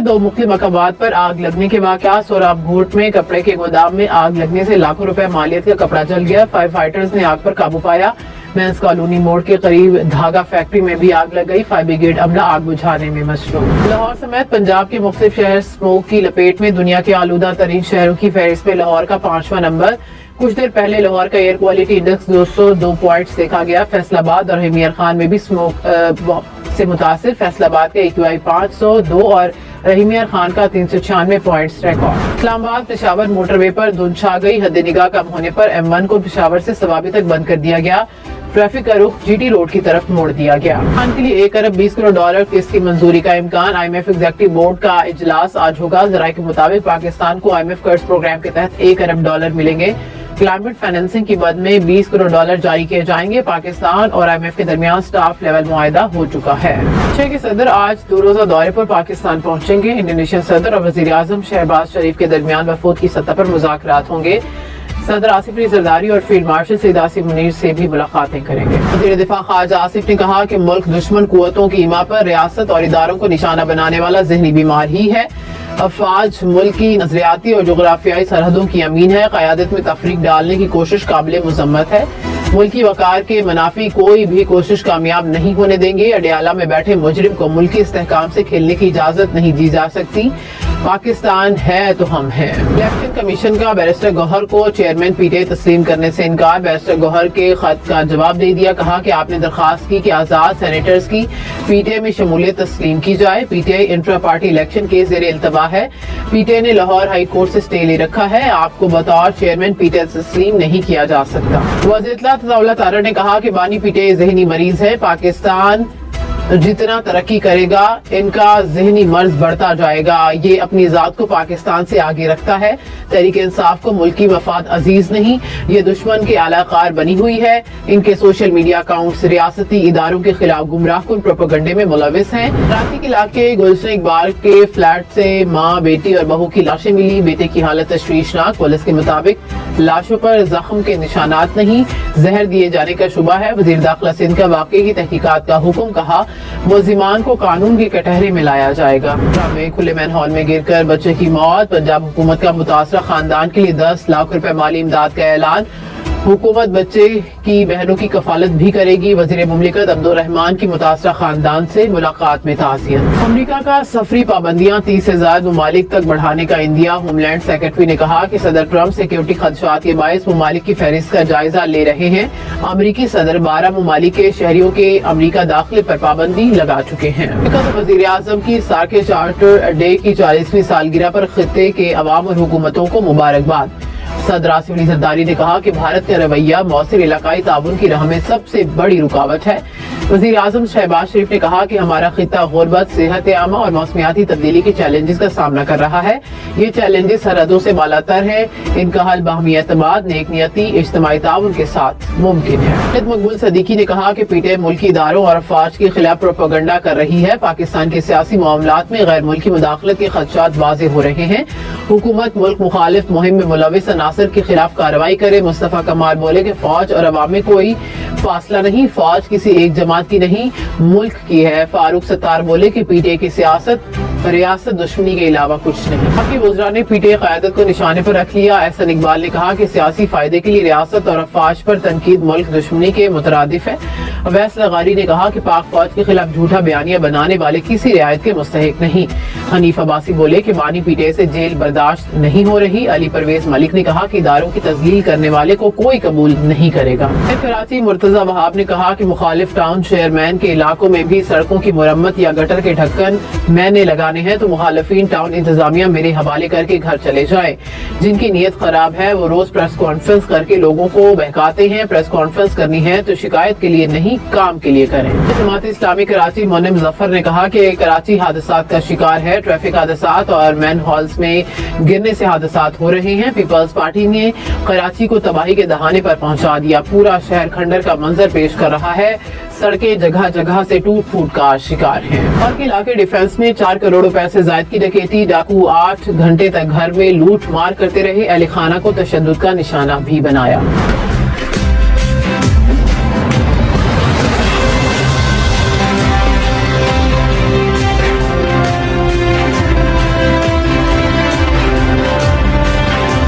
दो मुख्तलिफ मकामात पर आग लगने के वाक़यात। सोराबघोट में कपड़े के गोदाम में आग लगने से लाखों रुपए मालियत का कपड़ा जल गया। फायर फाइटर्स ने आग पर काबू पाया। मेंस कॉलोनी मोड़ के करीब धागा फैक्ट्री में भी आग लग गई। फायर ब्रिगेड अमला आग बुझाने में मसरूफ। लाहौर समेत पंजाब के मुख्तलिफ शहर स्मोक की लपेट में। दुनिया के आलूदा तरीन शहरों की फहरिस्त में लाहौर का 5वां नंबर। कुछ देर पहले लाहौर का एयर क्वालिटी इंडेक्स 202 पॉइंट्स देखा गया। फैसलाबाद और हिमियर खान में भी स्मोक से मुतासिर। फैसलाबाद का AQI 502 और रहीमियर खान का 396 points record. Islamabad Peshawar motorway पर धुंध छा गई। हद निगाह कम होने पर M1 को पेशावर से सवाबी तक बंद कर दिया गया। ट्रैफिक का रुख GT रोड की तरफ मोड़ दिया गया। पाकिस्तान के लिए $1 अरब 20 करोड़ किस्त की मंजूरी का इम्कान। IMF एग्जीक्यूटिव बोर्ड का इजलास आज होगा। जराये के मुताबिक पाकिस्तान को IMF कर्ज प्रोग्राम के तहत $1 अरब मिलेंगे। क्लाइमेट फाइनेंसिंग की मद में $20 करोड़ जारी किए जाएंगे। पाकिस्तान और IMF के दरमियान स्टाफ लेवल मुआहदा हो चुका है। शे के सदर आज 2 रोजा दौरे पर पाकिस्तान पहुंचेंगे। इंडोनेशियन सदर और वजीर आजम शहबाज शरीफ के दरमियान वफूद की सतह पर मुज़ाकरात होंगे। सदर आसिफ अली जरदारी और फील्ड मार्शल सईद आसिफ मुनीर से भी मुलाकातें करेंगे। वज़ीर दिफा ख्वाजा आसिफ ने कहा कि मुल्क दुश्मन कुव्वतों की ईमा पर रियासत और इदारों को निशाना बनाने वाला ज़हनी बीमार ही है। अफवाज मुल्क की नजरियाती और जोग्राफियाई सरहदों की अमीन है। क़यादत में तफरीक डालने की कोशिश काबिल मुज़म्मत है। मुल्की वकार के मुनाफी कोई भी कोशिश कामयाब नहीं होने देंगे। अडियाला में बैठे मुजरिम को मुल्की इस्तेहकाम से खेलने की इजाजत नहीं दी जा सकती। पाकिस्तान है तो हम हैं। इलेक्शन कमीशन का बैरिस्टर गौहर को चेयरमैन PTI तस्लीम करने से इनकार। बैरिस्टर गौहर के खत का जवाब दे दिया। कहा कि आपने दरखास्त की कि आजाद सेनेटर्स की PTI में शमूलियत तस्लीम की जाए। PTI इंट्रा पार्टी इलेक्शन के ज़ेर इल्तवा है। PTI ने लाहौर हाई कोर्ट से स्टे ले रखा है। आपको बतौर चेयरमैन PTI तस्लीम नहीं किया जा सकता। वज़ीर इत्तलात तज़ावुल तारड़ ने कहा कि बानी PTI ज़हनी मरीज है। पाकिस्तान जितना तरक्की करेगा इनका ज़हनी मर्ज बढ़ता जाएगा। ये अपनी ज़ात को पाकिस्तान से आगे रखता है। तहरीक इंसाफ को मुल्की मफाद अजीज नहीं, ये दुश्मन के आलाकार बनी हुई है। इनके सोशल मीडिया अकाउंट्स रियासती इदारों के खिलाफ गुमराह कुन प्रोपेगेंडे में मुलविस हैं। कराची के इलाके गुलशन इकबाल के फ्लैट से माँ, बेटी और बहू की लाशें मिली। बेटे की हालत तशवीशनाक। पुलिस के मुताबिक लाशों पर जख्म के निशानात नहीं, जहर दिए जाने का शुबा है। वज़ीर दाखिला सिंध का वाक़े की तहकीकात का हुक्म। कहा मुल्ज़िमान को कानून के कटहरे में लाया जाएगा। में खुले मैन हॉल में गिरकर बच्चे की मौत। पंजाब हुकूमत का मुतासरा खानदान के लिए 10 लाख रुपए माली इमदाद का ऐलान। हुकूमत बच्चे की बहनों की कफालत भी करेगी। वज़ीर मुमलिकत अब्दुर्रहमान की मुतासरा खानदान से मुलाकात में ताज़ियत। अमरीका का सफरी पाबंदियां 30 से ज्यादा ममालिक तक बढ़ाने का इंदिया। होमलैंड सेक्रेटरी ने कहा कि सदर ट्रंप सिक्योरिटी खदशात के बायस ममालिक की फहरिस्त का जायजा ले रहे हैं। अमरीकी सदर 12 ममालिक के शहरियों के अमरीका दाखिले पर पाबंदी लगा चुके हैं। वज़ीर आज़म की सार्क चार्टर डे की 40वीं सालगिरह पर खित्ते के अवाम और हुकूमतों को मुबारकबाद। सदर आसिफ अली जरदारी ने कहा कि भारत का रवैया मौसर इलाकाई ताउन की राह में सबसे बड़ी रुकावट है। वज़ीर आज़म शहबाज शरीफ ने कहा कि हमारा खित्ता गुर्बत, सेहत आमा और मौसमियाती तब्दीली के चैलेंजेस का सामना कर रहा है। ये चैलेंजेस सरहदों से बालातर हैं। इनका हल बाहमी एतमाद, नेक नियती, इज्तिमाई ताउन के साथ मुमकिन है। मकबूल सदीकी ने कहा कि PTI मुल्की इदारों और अफवाज के खिलाफ प्रोपेगेंडा कर रही है। पाकिस्तान के सियासी मामलात में गैर मुल्की मुदाखलत के खदशात वाज़ेह हो रहे हैं। हुकूमत मुल्क मुखालिफ मुहिम में मुलविस अनासर के खिलाफ कार्रवाई करे। मुस्तफा कमाल बोले कि फौज और अवाम में कोई फासला नहीं। फौज किसी एक जमात की नहीं, मुल्क की है। फारूक सत्तार बोले कि PTI की सियासत रियासत दुश्मनी के अलावा कुछ नहीं। बाकी वज़रा ने PTI क़यादत को निशाने पर रख लिया। एहसन इकबाल ने कहा कि सियासी फायदे के लिए रियासत और अफवाज पर तनकीद मुल्क दुश्मनी के मुतरादिफ है। अवैस लगारी ने कहा कि पाक फौज के खिलाफ झूठा बयानिया बनाने वाले किसी रियायत के मुस्तहिक नहीं। हनीफ अब्बासी बोले कि बानी PTI से जेल बर्दाश्त नहीं हो रही। अली परवेज मलिक ने कहा कि इदारों की तज़लील करने वाले को कोई कबूल नहीं करेगा। कराची मुर्तजा वहाब ने कहा कि मुखालिफ टाउन चेयरमैन के इलाकों में भी सड़कों की मुरम्मत या गटर के ढक्कन मैंने लगाने हैं तो मुखालिफिन टाउन इंतजामिया मेरे हवाले करके घर चले जाएं। जिनकी नीयत खराब है वो रोज प्रेस कॉन्फ्रेंस करके लोगों को बहकाते हैं। प्रेस कॉन्फ्रेंस करनी है तो शिकायत के लिए नहीं, काम के लिए करें। जमात इस्लामी कराची मोनिम जफर ने कहा कि कराची हादसात का शिकार है। ट्रैफिक हादसात और मैन हॉल्स में गिरने से हादसात हो रहे हैं। पीपल्स पार्टी ने कराची को तबाही के दहाने पर पहुंचा दिया। पूरा शहर खंडर का मंजर पेश कर रहा है। सड़कें जगह जगह से टूट फूट का शिकार हैं। और के इलाके डिफेंस में 4 करोड़ रुपए से जायद की डकैती। डाकू 8 घंटे तक घर में लूट मार करते रहे। अहले खाना को तशद्दुद का निशाना भी बनाया।